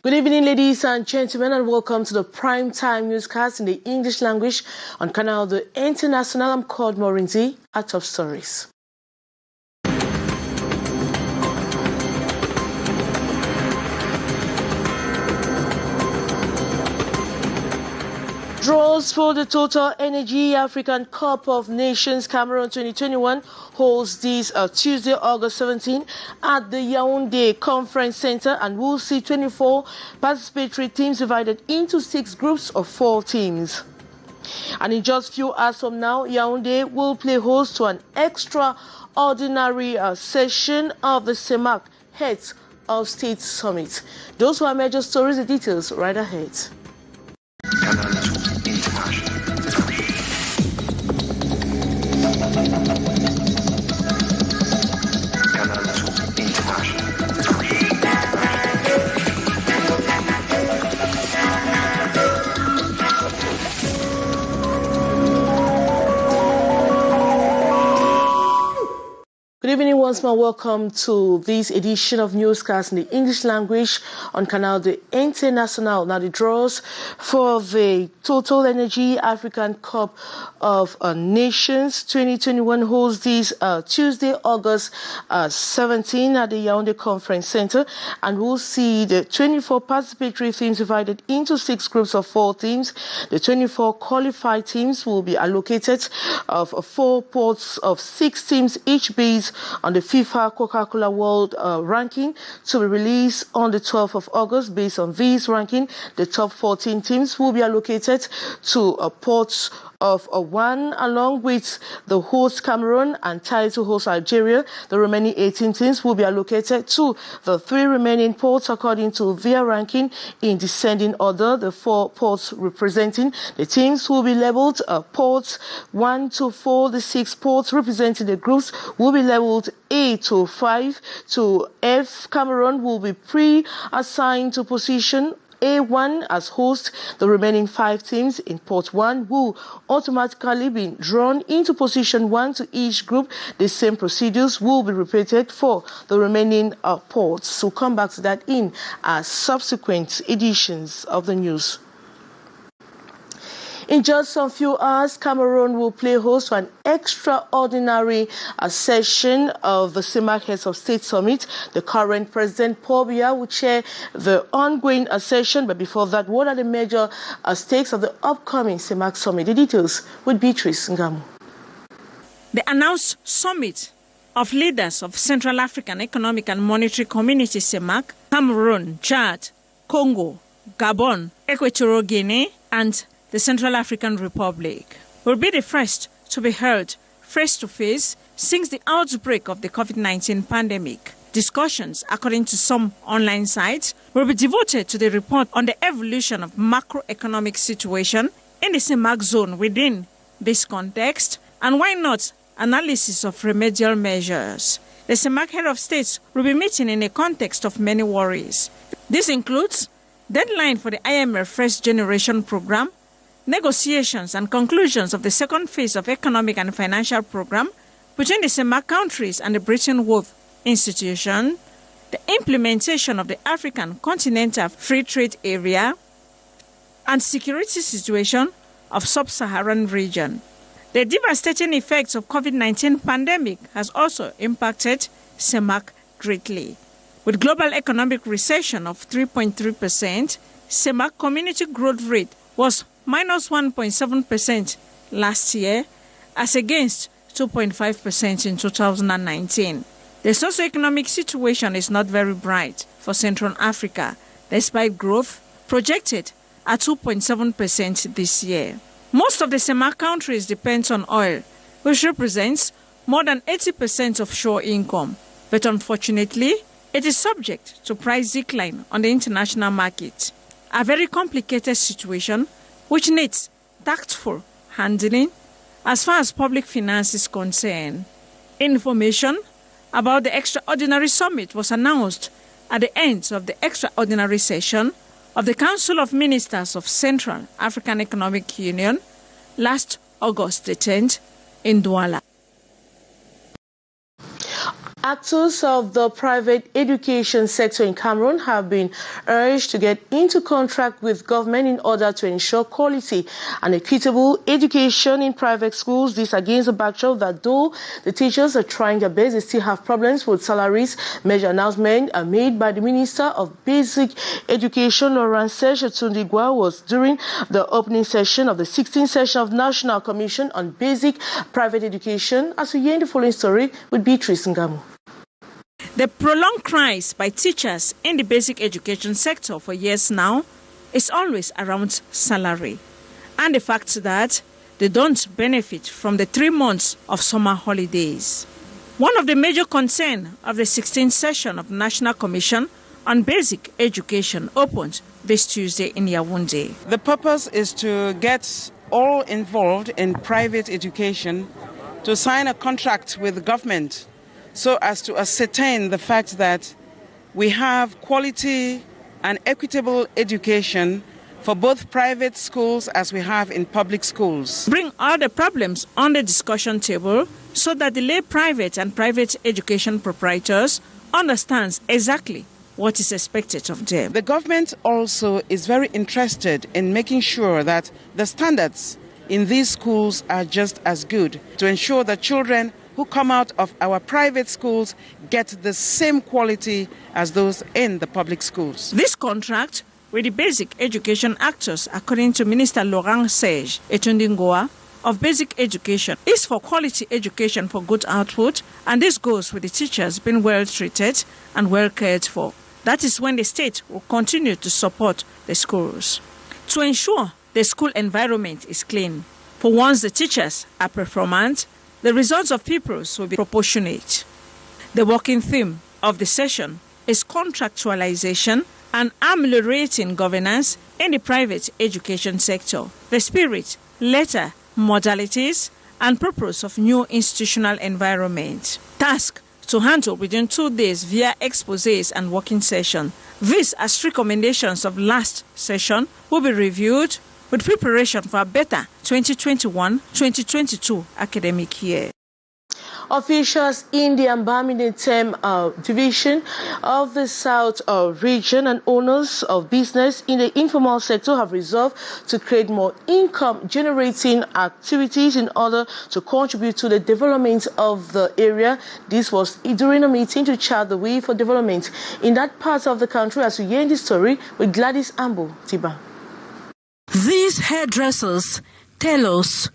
Good evening, ladies and gentlemen, and welcome to the primetime newscast in the English language on Canal the International. I'm called Morinzi at Top Stories. Draws for the Total Energy African Cup of Nations Cameroon 2021 holds this Tuesday, August 17 at the Yaoundé Conference Center, and we'll see 24 participatory teams divided into 6 groups of 4 teams. And in just a few hours from now, Yaoundé will play host to an extraordinary session of the CEMAC Heads of State Summit. Those who are major stories, the details right ahead. Good evening once more. Welcome to this edition of Newscast in the English language on Canal the International. Now, the draws for the Total Energy African Cup of Nations 2021 holds this Tuesday, August 17 at the Yaoundé Conference Center, and we'll see the 24 participatory teams divided into 6 groups of 4 teams. The 24 qualified teams will be allocated of 4 pots of 6 teams, each based on the FIFA Coca-Cola World ranking, to be released on the 12th of August. Based on this ranking, the top 14 teams will be allocated to pots of 1, along with the host Cameroon and title host Algeria. The remaining 18 teams will be allocated to the 3 remaining ports according to their ranking in descending order. The 4 ports representing the teams will be labeled ports 1 to 4. The 6 ports representing the groups will be labeled A to 5 to F. Cameroon will be pre-assigned to position A1 as host. The remaining 5 teams in Port 1 will automatically be drawn into position 1 to each group. The same procedures will be repeated for the remaining ports. We'll come back to that in subsequent editions of the news. In just a few hours, Cameroon will play host to an extraordinary session of the CEMAC Heads of State Summit. The current President Paul Biya will chair the ongoing session. But before that, what are the major stakes of the upcoming CEMAC Summit? The details with Beatrice Ngamu. The announced summit of leaders of Central African Economic and Monetary Community CEMAC, Cameroon, Chad, Congo, Gabon, Equatorial Guinea, and the Central African Republic will be the first to be held face-to-face since the outbreak of the COVID-19 pandemic. Discussions, according to some online sites, will be devoted to the report on the evolution of macroeconomic situation in the CEMAC zone within this context, and why not analysis of remedial measures. The CEMAC Head of States will be meeting in a context of many worries. This includes deadline for the IMF First Generation Program, negotiations and conclusions of the second phase of economic and financial program between the CEMAC countries and the Bretton Woods institution, the implementation of the African Continental Free Trade Area, and security situation of sub-Saharan region. The devastating effects of COVID-19 pandemic has also impacted CEMAC greatly. With global economic recession of 3.3%, CEMAC community growth rate was minus 1.7% last year, as against 2.5% in 2019. The socioeconomic situation is not very bright for Central Africa, despite growth projected at 2.7% this year. Most of the CEMAC countries depend on oil, which represents more than 80% of shore income. But unfortunately, it is subject to price decline on the international market. A very complicated situation which needs tactful handling as far as public finance is concerned. Information about the extraordinary summit was announced at the end of the extraordinary session of the Council of Ministers of Central African Economic Union last August the 10th in Douala. Actors of the private education sector in Cameroon have been urged to get into contract with government in order to ensure quality and equitable education in private schools. This against the backdrop that though the teachers are trying their best, they still have problems with salaries. Major announcement made by the Minister of Basic Education, Laurence Tundigwa, was during the opening session of the 16th session of National Commission on Basic Private Education. As we hear in the following story with Beatrice Ngamu. The prolonged cries by teachers in the basic education sector for years now is always around salary and the fact that they don't benefit from the 3 months of summer holidays. One of the major concerns of the 16th session of National Commission on Basic Education opened this Tuesday in Yaoundé. The purpose is to get all involved in private education to sign a contract with the government so as to ascertain the fact that we have quality and equitable education for both private schools as we have in public schools. Bring all the problems on the discussion table so that the lay private and private education proprietors understands exactly what is expected of them. The government also is very interested in making sure that the standards in these schools are just as good to ensure that children who come out of our private schools get the same quality as those in the public schools. This contract with the basic education actors, according to Minister Laurence Etundingoa of Basic Education, is for quality education for good output, and this goes with the teachers being well treated and well cared for. That is when the state will continue to support the schools to ensure the school environment is clean. For once the teachers are performant, the results of pupils will be proportionate. The working theme of the session is contractualization and ameliorating governance in the private education sector, the spirit, letter, modalities, and purpose of new institutional environment. Task to handle within 2 days via exposés and working session. These, as recommendations of last session, will be reviewed with preparation for a better 2021-2022 academic year. Officials in the Mbamine division of the South region and owners of business in the informal sector have resolved to create more income-generating activities in order to contribute to the development of the area. This was during a meeting to chart the way for development in that part of the country, as we hear in the story with Gladys Ambo Tiba. These hairdressers, tailors,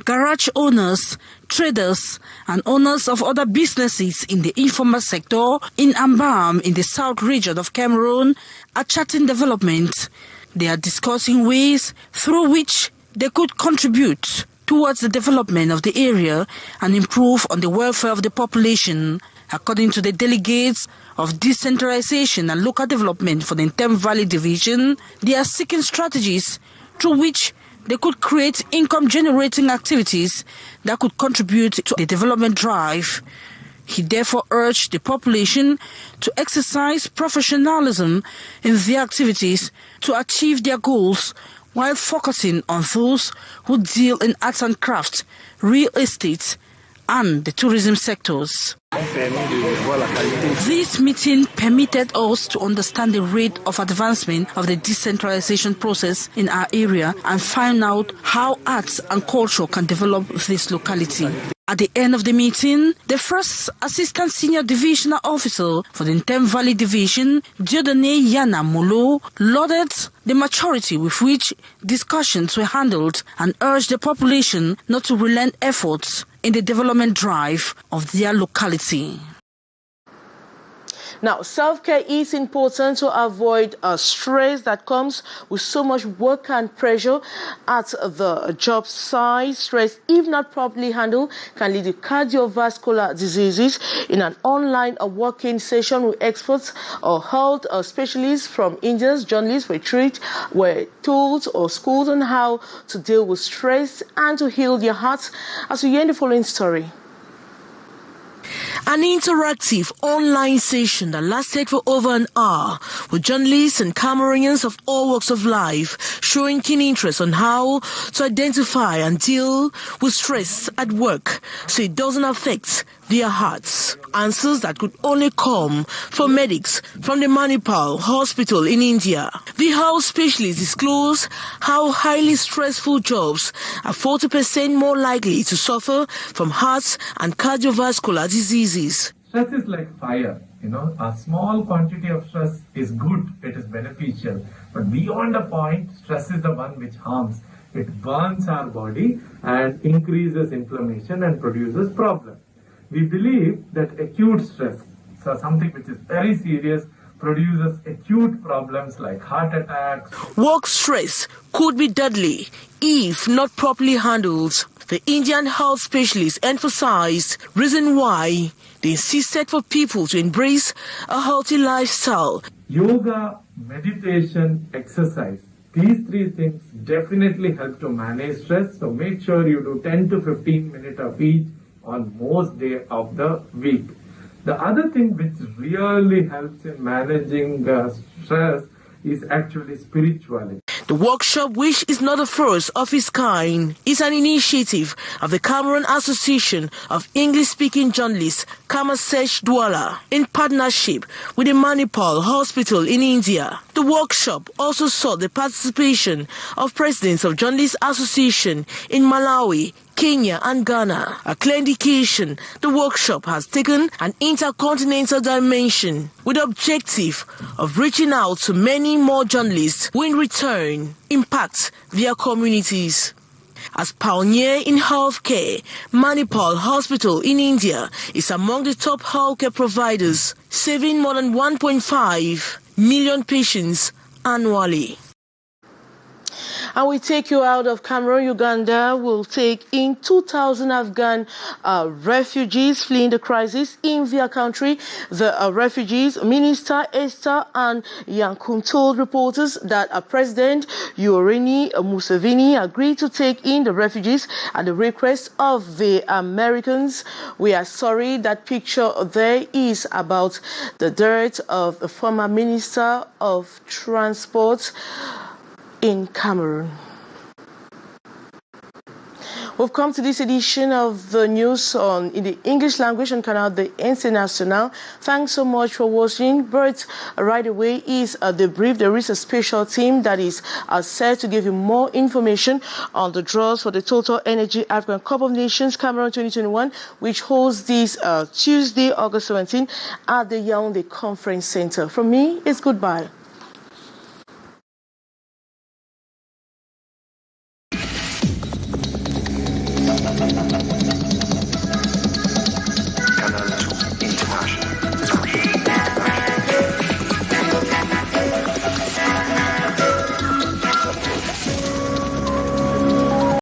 garage owners, traders, and owners of other businesses in the informal sector in Ambam in the South region of Cameroon are charting development. They are discussing ways through which they could contribute towards the development of the area and improve on the welfare of the population. According to the delegates of decentralization and local development for the Ntem Valley Division, they are seeking strategies through which they could create income-generating activities that could contribute to the development drive. He therefore urged the population to exercise professionalism in their activities to achieve their goals while focusing on those who deal in arts and crafts, real estate, and the tourism sectors. This meeting permitted us to understand the rate of advancement of the decentralization process in our area and find out how arts and culture can develop this locality. At the end of the meeting, the first Assistant Senior Divisional Officer for the Ntem Valley Division, Diodone Yana Molo, lauded the maturity with which discussions were handled and urged the population not to relent efforts in the development drive of their locality. Now, self-care is important to avoid stress that comes with so much work and pressure at the job site. Stress, if not properly handled, can lead to cardiovascular diseases. In an online working session with experts or health specialists from India's journalists were told or schooled on how to deal with stress and to heal their hearts. As we hear in the following story. An interactive online session that lasted for over an hour with journalists and Cameroonians of all walks of life showing keen interest on how to identify and deal with stress at work so it doesn't affect their hearts. Answers that could only come from medics from the Manipal hospital in India. The health specialists disclose how highly stressful jobs are 40% more likely to suffer from heart and cardiovascular diseases. Stress is like fire. A small quantity of stress is good, it is beneficial. But beyond a point, stress is the one which harms. It burns our body and increases inflammation and produces problems. We believe that acute stress, so something which is very serious, produces acute problems like heart attacks. Work stress could be deadly if not properly handled. The Indian health specialists emphasized reason why they insisted for people to embrace a healthy lifestyle. Yoga, meditation, exercise. These three things definitely help to manage stress. So make sure you do 10 to 15 minutes of each on most days of the week. The other thing which really helps in managing stress is actually spirituality. The workshop, which is not the first of its kind, is an initiative of the Cameroon Association of English-speaking Journalists, Kamasesh Douala, in partnership with the Manipal Hospital in India. The workshop also saw the participation of presidents of Journalists Association in Malawi, Kenya and Ghana. A clear indication the workshop has taken an intercontinental dimension with the objective of reaching out to many more journalists who in return impact their communities. As pioneer in healthcare, Manipal Hospital in India is among the top healthcare providers, saving more than 1.5 million patients annually. And we take you out of Cameroon. Uganda will take in 2,000 Afghan refugees fleeing the crisis in their country. The refugees, Minister Esther and Yankum, told reporters that President Yoweri Museveni agreed to take in the refugees at the request of the Americans. We are sorry, that picture there is about the death of the former Minister of Transport in Cameroon. We've come to this edition of the news in the English language on Canal International. Thanks so much for watching. But right away is the brief. There is a special team that is set to give you more information on the draws for the Total Energy African Cup of Nations Cameroon 2021, which holds this Tuesday, August 17, at the Yaoundé Conference Center. From me, it's goodbye.